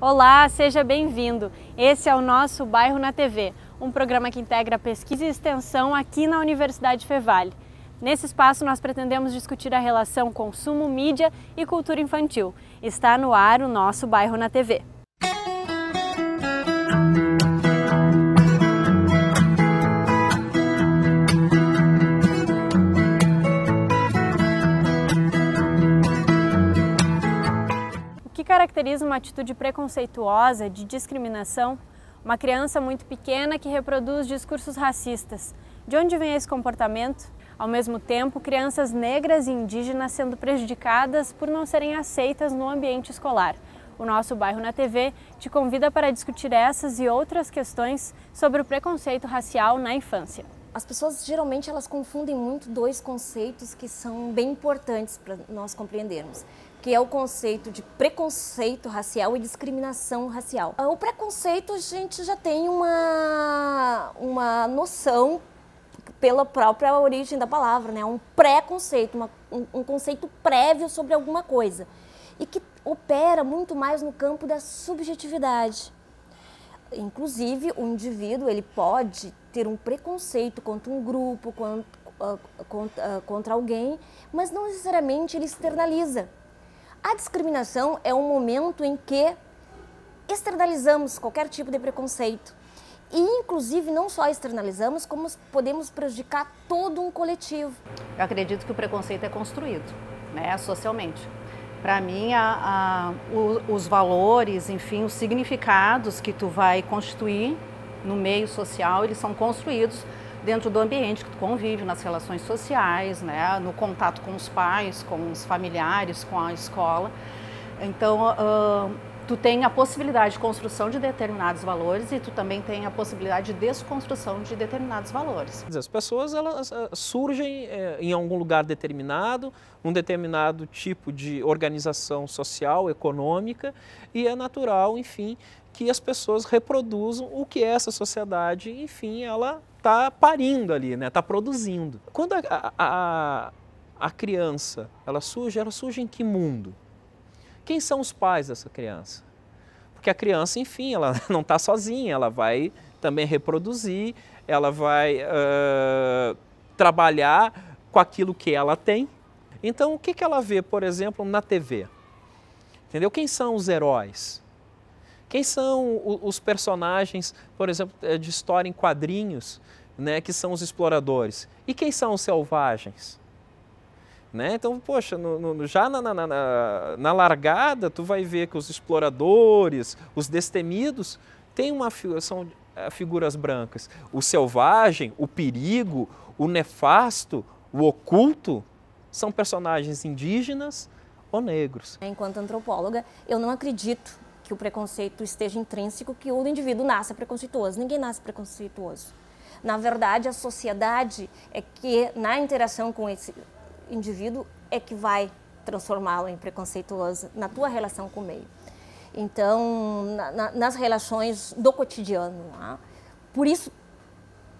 Olá, seja bem-vindo. Esse é o nosso Bairro na TV, um programa que integra pesquisa e extensão aqui na Universidade Fevale. Nesse espaço nós pretendemos discutir a relação consumo, mídia e cultura infantil. Está no ar o nosso Bairro na TV. O que caracteriza uma atitude preconceituosa, de discriminação? Uma criança muito pequena que reproduz discursos racistas. De onde vem esse comportamento? Ao mesmo tempo, crianças negras e indígenas sendo prejudicadas por não serem aceitas no ambiente escolar. O nosso Bairro na TV te convida para discutir essas e outras questões sobre o preconceito racial na infância. As pessoas geralmente elas confundem muito dois conceitos que são bem importantes para nós compreendermos, que é o conceito de preconceito racial e discriminação racial. O preconceito a gente já tem uma noção pela própria origem da palavra, né? Um pré-conceito, um conceito prévio sobre alguma coisa e que opera muito mais no campo da subjetividade. Inclusive, o indivíduo ele pode ter um preconceito contra um grupo, contra alguém, mas não necessariamente ele externaliza. A discriminação é um momento em que externalizamos qualquer tipo de preconceito. E, inclusive, não só externalizamos, como podemos prejudicar todo um coletivo. Eu acredito que o preconceito é construído, né, socialmente. Para mim, os valores, enfim, os significados que tu vai constituir no meio social, eles são construídos dentro do ambiente que tu convive, nas relações sociais, né, no contato com os pais, com os familiares, com a escola. Então, tu tem a possibilidade de construção de determinados valores e tu também tem a possibilidade de desconstrução de determinados valores. As pessoas elas surgem em algum lugar determinado, num determinado tipo de organização social, econômica, e é natural, enfim, que as pessoas reproduzam o que essa sociedade, enfim, ela está parindo ali, né? Está produzindo. Quando a criança ela surge em que mundo? Quem são os pais dessa criança? Porque a criança, enfim, ela não está sozinha, ela vai também reproduzir, ela vai trabalhar com aquilo que ela tem. Então, o que ela vê, por exemplo, na TV? Entendeu? Quem são os heróis? Quem são os personagens, por exemplo, de história em quadrinhos, né, que são os exploradores? E quem são os selvagens? Né? Então, poxa, já na largada, tu vai ver que os exploradores, os destemidos, são figuras brancas. O selvagem, o perigo, o nefasto, o oculto, são personagens indígenas ou negros. Enquanto antropóloga, eu não acredito que o preconceito esteja intrínseco, que o indivíduo nasce preconceituoso. Ninguém nasce preconceituoso. Na verdade, a sociedade é que, na interação com esse indivíduo, é que vai transformá-lo em preconceituoso na tua relação com o meio. Então, nas relações do cotidiano. Né? Por isso,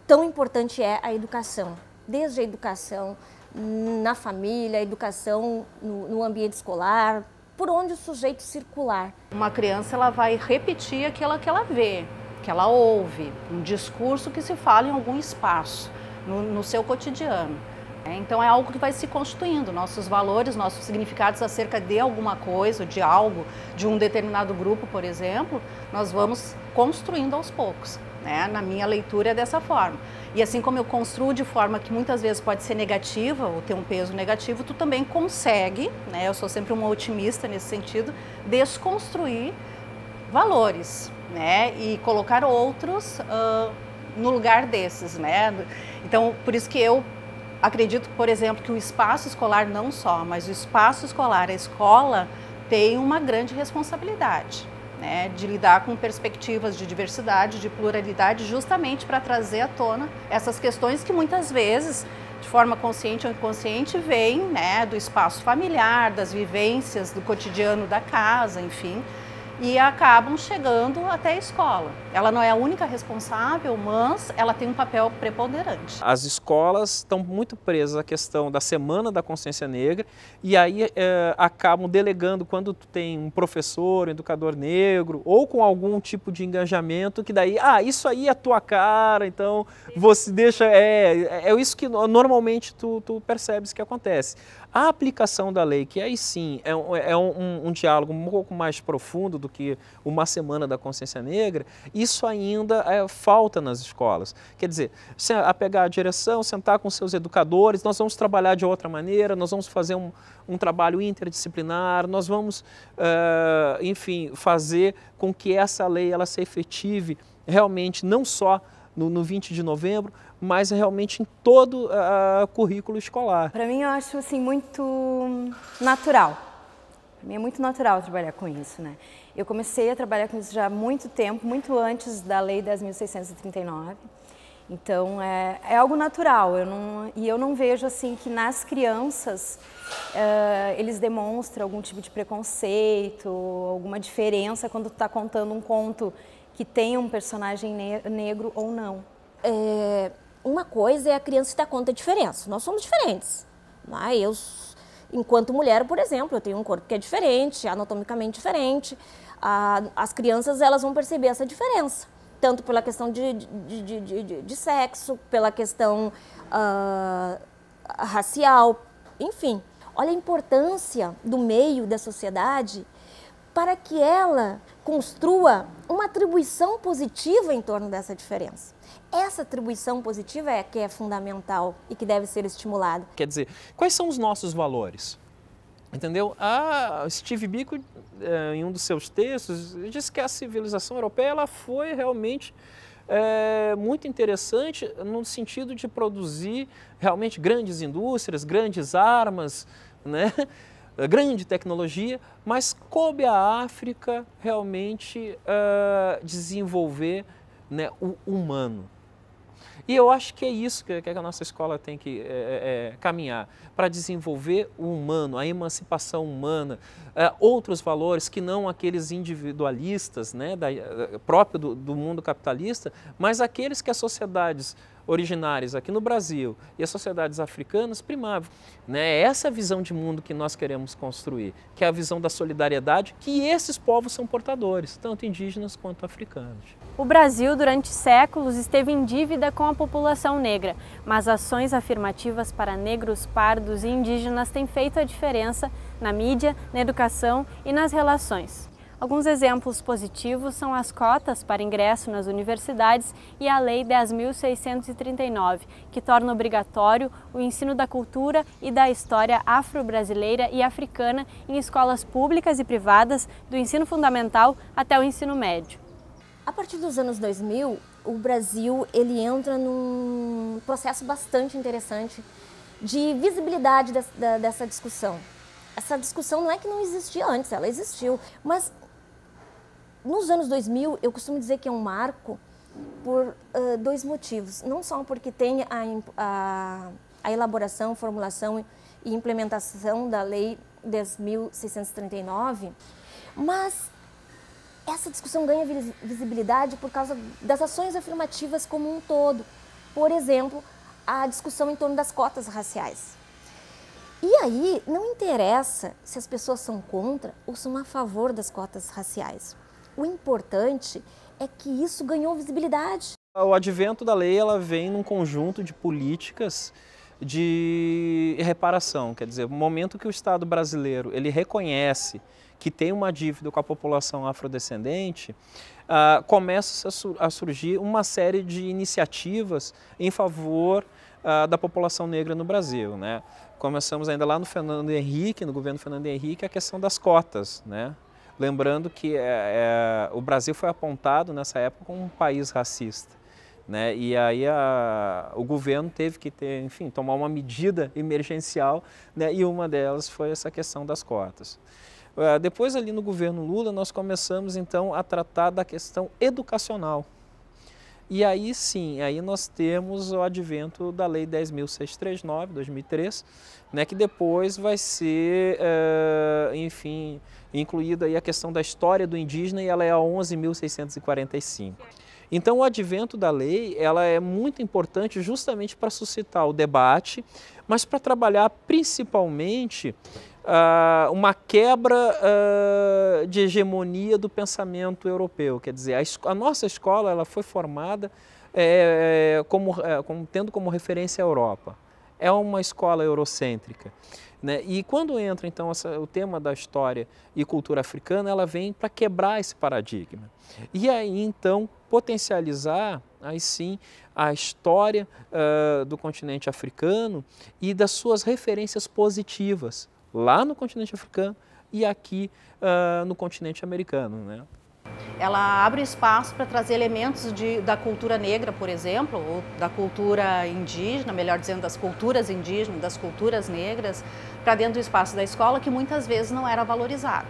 tão importante é a educação. Desde a educação na família, a educação no ambiente escolar, por onde o sujeito circular. Uma criança ela vai repetir aquilo que ela vê, que ela ouve, um discurso que se fala em algum espaço, no seu cotidiano. Então é algo que vai se constituindo, nossos valores, nossos significados acerca de alguma coisa, de algo, de um determinado grupo, por exemplo, nós vamos construindo aos poucos. Né? Na minha leitura é dessa forma. E assim como eu construo de forma que muitas vezes pode ser negativa ou ter um peso negativo, tu também consegue, né? Eu sou sempre uma otimista nesse sentido, desconstruir valores, né? E colocar outros no lugar desses. Né? Então, por isso que eu acredito, por exemplo, que o espaço escolar não só, mas o espaço escolar, a escola, tem uma grande responsabilidade. Né, de lidar com perspectivas de diversidade, de pluralidade, justamente para trazer à tona essas questões que muitas vezes, de forma consciente ou inconsciente, vêm, né, do espaço familiar, das vivências, do cotidiano da casa, enfim. e acabam chegando até a escola. Ela não é a única responsável, mas ela tem um papel preponderante. As escolas estão muito presas à questão da Semana da Consciência Negra e aí acabam delegando quando tu tem um professor, um educador negro ou com algum tipo de engajamento que daí, isso aí é a tua cara, então você deixa, é isso que normalmente tu percebes que acontece. A aplicação da lei, que aí sim é um diálogo um pouco mais profundo do que uma Semana da Consciência Negra, isso ainda falta nas escolas. Quer dizer, a pegar a direção, sentar com seus educadores, nós vamos trabalhar de outra maneira, nós vamos fazer um trabalho interdisciplinar, nós vamos, enfim, fazer com que essa lei ela se efetive realmente não só no 20 de novembro, mas realmente em todo o currículo escolar. Para mim, eu acho assim, muito natural. Para mim é muito natural trabalhar com isso, né? Eu comecei a trabalhar com isso já há muito tempo, muito antes da Lei 10.639. Então, é algo natural. Eu não vejo assim que nas crianças eles demonstram algum tipo de preconceito, alguma diferença quando tu está contando um conto que tem um personagem negro ou não. Uma coisa é a criança se dar conta da diferença. Nós somos diferentes. Né? Eu, enquanto mulher, por exemplo, eu tenho um corpo que é diferente, anatomicamente diferente. As crianças elas vão perceber essa diferença, tanto pela questão de sexo, pela questão racial, enfim. Olha a importância do meio, da sociedade, para que ela construa uma atribuição positiva em torno dessa diferença. Essa atribuição positiva é que é fundamental e que deve ser estimulada. Quer dizer, quais são os nossos valores? Entendeu? Steve Biko, em um dos seus textos, diz que a civilização europeia ela foi realmente muito interessante no sentido de produzir realmente grandes indústrias, grandes armas, né? Grande tecnologia, mas coube à África realmente desenvolver, né, o humano. E eu acho que é isso que a nossa escola tem que caminhar, para desenvolver o humano, a emancipação humana, outros valores que não aqueles individualistas, né, próprio do mundo capitalista, mas aqueles que as sociedades originárias aqui no Brasil e as sociedades africanas primavam. Né? Essa é a visão de mundo que nós queremos construir, que é a visão da solidariedade que esses povos são portadores, tanto indígenas quanto africanos. O Brasil, durante séculos, esteve em dívida com a população negra, mas ações afirmativas para negros, pardos e indígenas têm feito a diferença na mídia, na educação e nas relações. Alguns exemplos positivos são as cotas para ingresso nas universidades e a Lei 10.639, que torna obrigatório o ensino da cultura e da história afro-brasileira e africana em escolas públicas e privadas, do ensino fundamental até o ensino médio. A partir dos anos 2000, o Brasil ele entra num processo bastante interessante de visibilidade dessa discussão. Essa discussão não é que não existia antes, ela existiu, mas nos anos 2000, eu costumo dizer que é um marco por dois motivos. Não só porque tem a elaboração, formulação e implementação da Lei 10.639, mas essa discussão ganha visibilidade por causa das ações afirmativas como um todo. Por exemplo, a discussão em torno das cotas raciais. E aí, não interessa se as pessoas são contra ou são a favor das cotas raciais. O importante é que isso ganhou visibilidade. O advento da lei ela vem num conjunto de políticas de reparação, quer dizer, no momento que o Estado brasileiro ele reconhece que tem uma dívida com a população afrodescendente, começa a surgir uma série de iniciativas em favor da população negra no Brasil, né? Começamos ainda lá no Fernando Henrique, no governo Fernando Henrique, a questão das cotas, né? Lembrando que o Brasil foi apontado nessa época como um país racista, né? E aí o governo teve que enfim, tomar uma medida emergencial, né? E uma delas foi essa questão das cotas. Depois ali no governo Lula nós começamos então a tratar da questão educacional. E aí sim, aí nós temos o advento da Lei 10.639, 2003, né, que depois vai ser, enfim, incluída aí a questão da história do indígena, e ela é a 11.645. Então o advento da lei, ela é muito importante justamente para suscitar o debate, mas para trabalhar principalmente uma quebra de hegemonia do pensamento europeu. Quer dizer, a nossa escola ela foi formada tendo como referência a Europa. É uma escola eurocêntrica, né? E quando entra então o tema da história e cultura africana, ela vem para quebrar esse paradigma. E aí então potencializar, aí sim, a história do continente africano e das suas referências positivas, lá no continente africano e aqui no continente americano, né? Ela abre espaço para trazer elementos da cultura negra, por exemplo, ou da cultura indígena, melhor dizendo, das culturas indígenas, das culturas negras, para dentro do espaço da escola, que muitas vezes não era valorizado.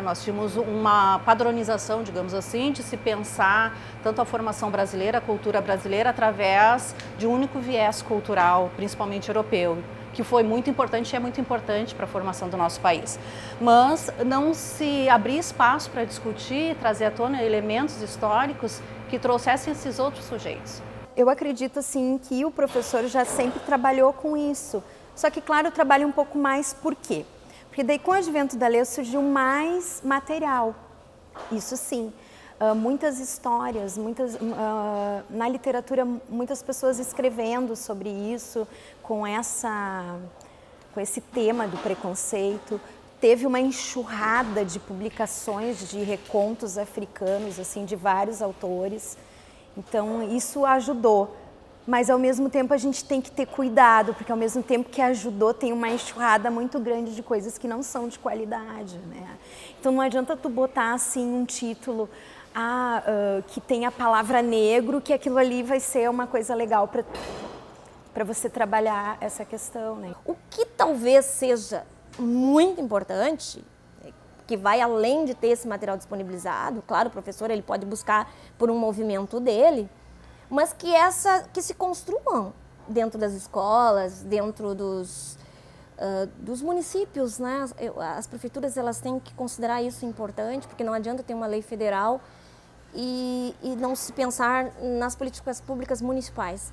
Nós tínhamos uma padronização, digamos assim, de se pensar tanto a formação brasileira, a cultura brasileira, através de um único viés cultural, principalmente europeu, que foi muito importante e é muito importante para a formação do nosso país. Mas não se abrir espaço para discutir, trazer à tona elementos históricos que trouxessem esses outros sujeitos. Eu acredito, assim, que o professor já sempre trabalhou com isso. Só que, claro, trabalha um pouco mais por quê? Porque daí, com o advento da lei, surgiu mais material. Isso sim. Muitas histórias, na literatura, muitas pessoas escrevendo sobre isso, com esse tema do preconceito. Teve uma enxurrada de publicações de recontos africanos, assim, de vários autores. Então, isso ajudou. Mas, ao mesmo tempo, a gente tem que ter cuidado, porque, ao mesmo tempo que ajudou, tem uma enxurrada muito grande de coisas que não são de qualidade, né? Então, não adianta tu botar, assim, um título que tem a palavra negro, que aquilo ali vai ser uma coisa legal para você trabalhar essa questão, né? O que talvez seja muito importante, que vai além de ter esse material disponibilizado, claro, o professor ele pode buscar por um movimento dele, mas que se construam dentro das escolas, dentro dos municípios, né? As prefeituras elas têm que considerar isso importante, porque não adianta ter uma lei federal e não se pensar nas políticas públicas municipais.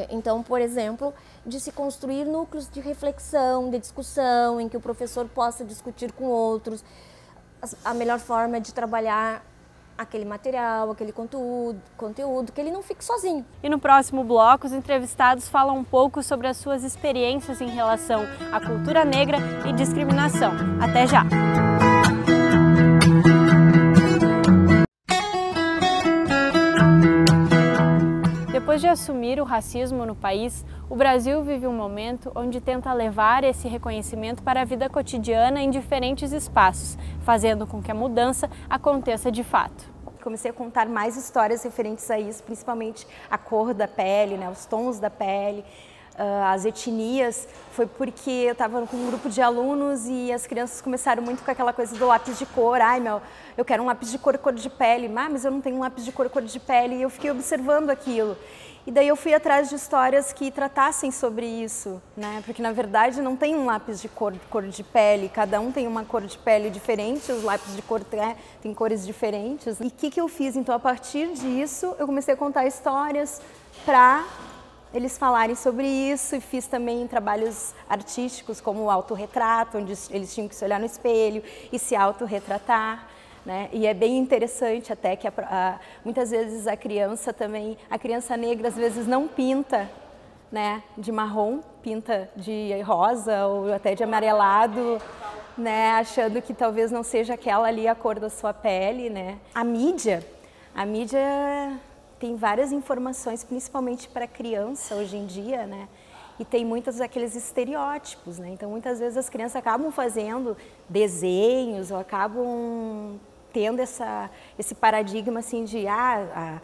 Então, por exemplo, de se construir núcleos de reflexão, de discussão, em que o professor possa discutir com outros a melhor forma de trabalhar aquele material, aquele conteúdo, que ele não fique sozinho. E no próximo bloco, os entrevistados falam um pouco sobre as suas experiências em relação à cultura negra e discriminação. Até já! Depois de assumir o racismo no país, o Brasil vive um momento onde tenta levar esse reconhecimento para a vida cotidiana em diferentes espaços, fazendo com que a mudança aconteça de fato. Comecei a contar mais histórias referentes a isso, principalmente a cor da pele, né, os tons da pele, as etnias. Foi porque eu estava com um grupo de alunos e as crianças começaram muito com aquela coisa do lápis de cor. Eu quero um lápis de cor de pele. Mas eu não tenho um lápis de cor de pele. E eu fiquei observando aquilo. E daí eu fui atrás de histórias que tratassem sobre isso, né? Porque na verdade não tem um lápis de cor de pele, cada um tem uma cor de pele diferente, os lápis de cor têm cores diferentes. E o que eu fiz? Então, a partir disso, eu comecei a contar histórias para eles falarem sobre isso, e fiz também trabalhos artísticos como o autorretrato, onde eles tinham que se olhar no espelho e se autorretratar. Né? E é bem interessante até que muitas vezes a criança negra às vezes não pinta, né, de marrom, pinta de rosa ou até de amarelado, né, achando que talvez não seja aquela ali a cor da sua pele, né. A mídia tem várias informações, principalmente para criança hoje em dia, né. E tem muitos daqueles estereótipos, né? Então, muitas vezes as crianças acabam fazendo desenhos ou acabam tendo esse paradigma assim de a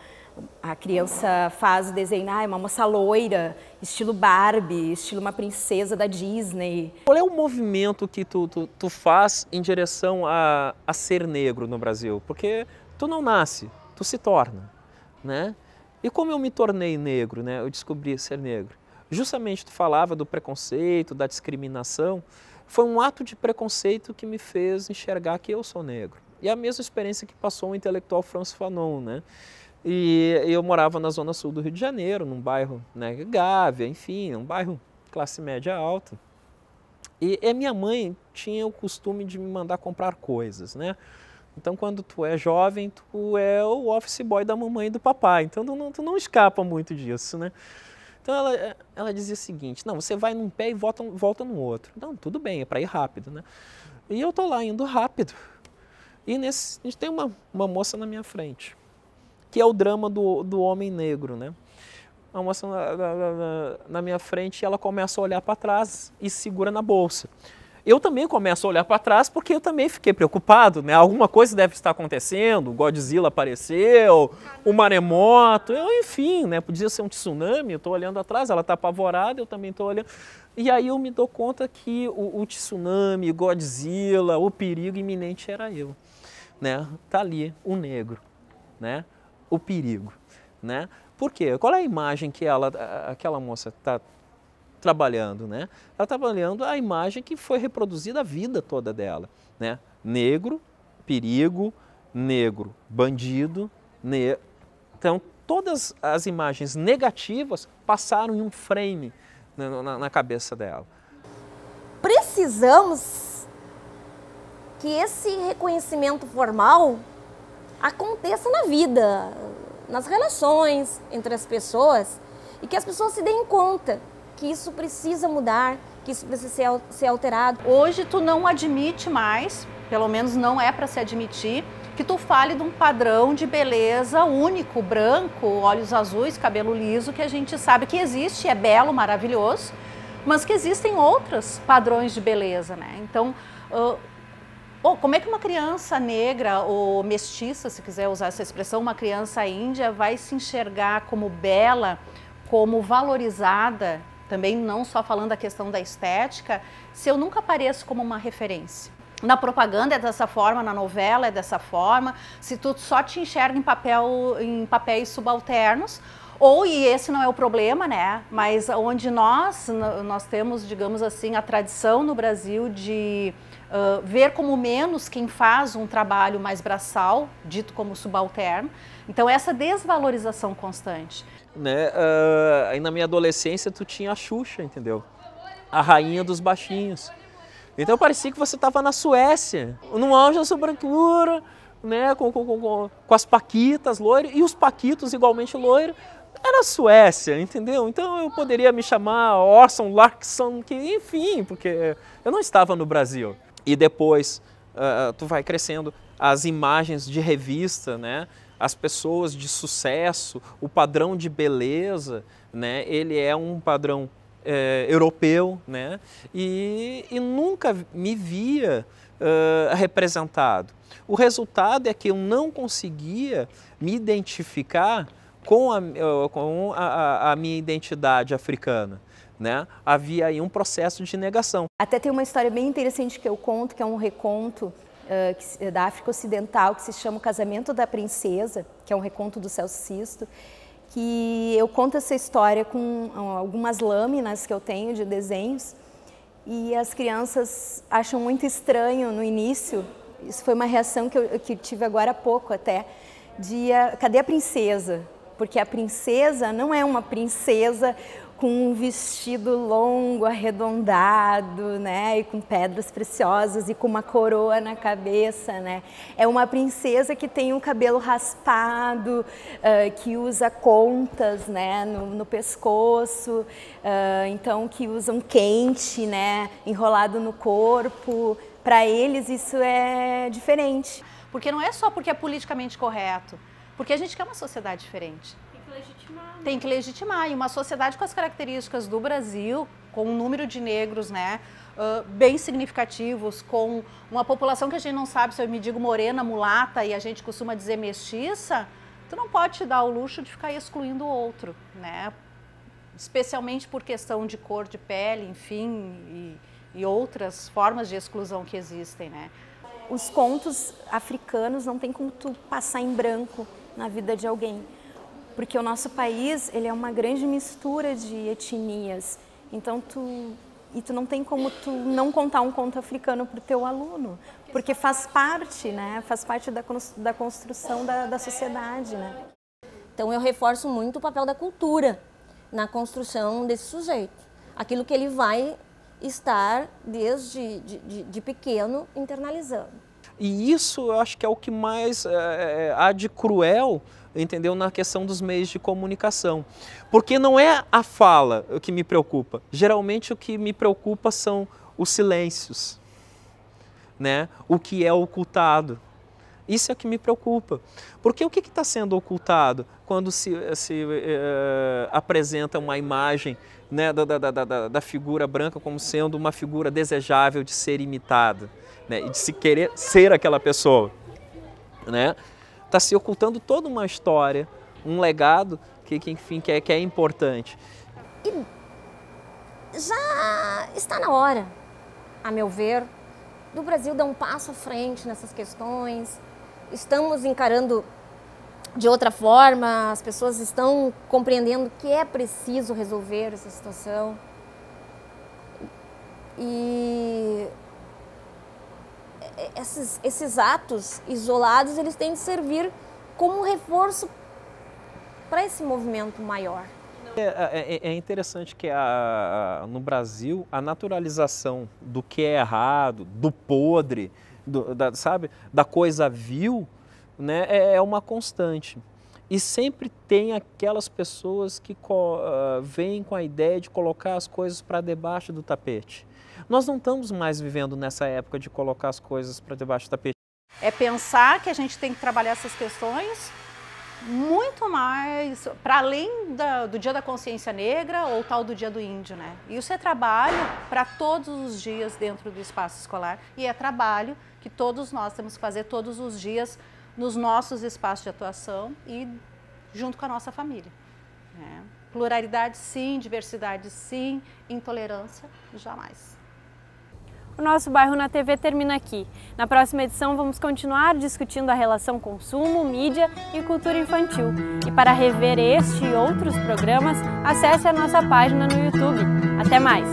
criança faz o desenho, é uma moça loira, estilo Barbie, estilo uma princesa da Disney. Qual é o movimento que tu faz em direção a ser negro no Brasil? Porque tu não nasce, tu se torna, né? E como eu me tornei negro, né? Eu descobri ser negro. Justamente tu falava do preconceito, da discriminação, foi um ato de preconceito que me fez enxergar que eu sou negro. E a mesma experiência que passou o intelectual Frantz Fanon, né? E eu morava na zona sul do Rio de Janeiro, num bairro, né, Gávea, enfim, um bairro classe média alta. E a minha mãe tinha o costume de me mandar comprar coisas, né? Então, quando tu é jovem, tu é o office boy da mamãe e do papai. Então, tu não escapa muito disso, né? Então, ela dizia o seguinte, não, você vai num pé e volta no outro. Não, tudo bem, é para ir rápido, né? E eu tô lá indo rápido. E a gente tem uma moça na minha frente, que é o drama do homem negro, né? Uma moça na minha frente, e ela começa a olhar para trás e segura na bolsa. Eu também começo a olhar para trás porque eu também fiquei preocupado, né? Alguma coisa deve estar acontecendo, o Godzilla apareceu, o maremoto, enfim, né? Podia ser um tsunami, eu estou olhando atrás, ela está apavorada, eu também estou olhando. E aí eu me dou conta que o tsunami, o Godzilla, o perigo iminente era eu, né? Tá ali, o negro, né? O perigo, né? Por quê? Qual é a imagem que aquela moça está trabalhando, né? Ela está trabalhando a imagem que foi reproduzida a vida toda dela, né? Negro, perigo, negro, bandido, Então, todas as imagens negativas passaram em um frame na cabeça dela. Precisamos que esse reconhecimento formal aconteça na vida, nas relações entre as pessoas, e que as pessoas se deem conta que isso precisa mudar, que isso precisa ser alterado. Hoje tu não admite mais, pelo menos não é para se admitir, que tu fale de um padrão de beleza único, branco, olhos azuis, cabelo liso, que a gente sabe que existe, é belo, maravilhoso, mas que existem outros padrões de beleza, né? Então, como é que uma criança negra ou mestiça, se quiser usar essa expressão, uma criança índia vai se enxergar como bela, como valorizada, também não só falando da questão da estética, se eu nunca apareço como uma referência? Na propaganda é dessa forma, na novela é dessa forma, se tu só te enxerga em papéis subalternos, e esse não é o problema, né? Mas onde nós temos, digamos assim, a tradição no Brasil de ver como menos quem faz um trabalho mais braçal, dito como subalterno. Então, essa desvalorização constante. Né? Aí na minha adolescência tu tinha a Xuxa, entendeu? A rainha dos baixinhos. Então parecia que você estava na Suécia, no auge da sua brancura, né? Com as paquitas loiras, e os paquitos igualmente loiros. Era a Suécia, entendeu? Então eu poderia me chamar Orson Larkson, que, enfim, porque eu não estava no Brasil. E depois tu vai crescendo, as imagens de revista, né? As pessoas de sucesso, o padrão de beleza, né? Ele é um padrão europeu, né? E nunca me via representado. O resultado é que eu não conseguia me identificar com a minha identidade africana, né? Havia aí um processo de negação. Até tem uma história bem interessante que eu conto, que é um reconto da África Ocidental, que se chama O Casamento da Princesa, que é um reconto do Celso Sisto, que eu conto essa história com algumas lâminas que eu tenho de desenhos, e as crianças acham muito estranho no início. Isso foi uma reação que eu tive agora há pouco até, cadê a princesa? Porque a princesa não é uma princesa com um vestido longo, arredondado, né, e com pedras preciosas e com uma coroa na cabeça, né? É uma princesa que tem um cabelo raspado, que usa contas, né, no pescoço, então que usa um quente, né, enrolado no corpo. Para eles isso é diferente. Porque não é só porque é politicamente correto, porque a gente quer uma sociedade diferente. Tem que legitimar, e uma sociedade com as características do Brasil, com um número de negros, né, bem significativos, com uma população que a gente não sabe se eu me digo morena, mulata, e a gente costuma dizer mestiça, tu não pode te dar o luxo de ficar excluindo o outro, né, especialmente por questão de cor de pele, enfim, e outras formas de exclusão que existem, né. Os contos africanos não tem como tu passar em branco na vida de alguém. Porque o nosso país, ele é uma grande mistura de etnias. Então, tu e tu não tem como tu não contar um conto africano para o teu aluno, porque faz parte, né? Faz parte da construção da sociedade, né? Então eu reforço muito o papel da cultura na construção desse sujeito. Aquilo que ele vai estar desde de pequeno internalizando. E isso eu acho que é o que mais há de cruel, entendeu, na questão dos meios de comunicação. Porque não é a fala o que me preocupa. Geralmente o que me preocupa são os silêncios, né? O que é ocultado. Isso é o que me preocupa. Porque o que está sendo ocultado quando se apresenta uma imagem, né, da figura branca como sendo uma figura desejável de ser imitada, né, e de se querer ser aquela pessoa, né? Está se ocultando toda uma história, um legado enfim, que é importante. E já está na hora, a meu ver, do Brasil dar um passo à frente nessas questões. Estamos encarando de outra forma, as pessoas estão compreendendo que é preciso resolver essa situação. E esses atos isolados, eles têm de servir como reforço para esse movimento maior. É interessante que no Brasil a naturalização do que é errado, do podre, sabe, da coisa vil, né, é uma constante. E sempre tem aquelas pessoas que vêm com a ideia de colocar as coisas para debaixo do tapete. Nós não estamos mais vivendo nessa época de colocar as coisas para debaixo do tapete. É pensar que a gente tem que trabalhar essas questões muito mais, para além do Dia da Consciência Negra ou tal do Dia do Índio, né? Isso é trabalho para todos os dias dentro do espaço escolar e é trabalho que todos nós temos que fazer todos os dias nos nossos espaços de atuação e junto com a nossa família, né? Pluralidade sim, diversidade sim, intolerância jamais. O nosso Bairro na TV termina aqui. Na próxima edição vamos continuar discutindo a relação consumo, mídia e cultura infantil. E para rever este e outros programas, acesse a nossa página no YouTube. Até mais!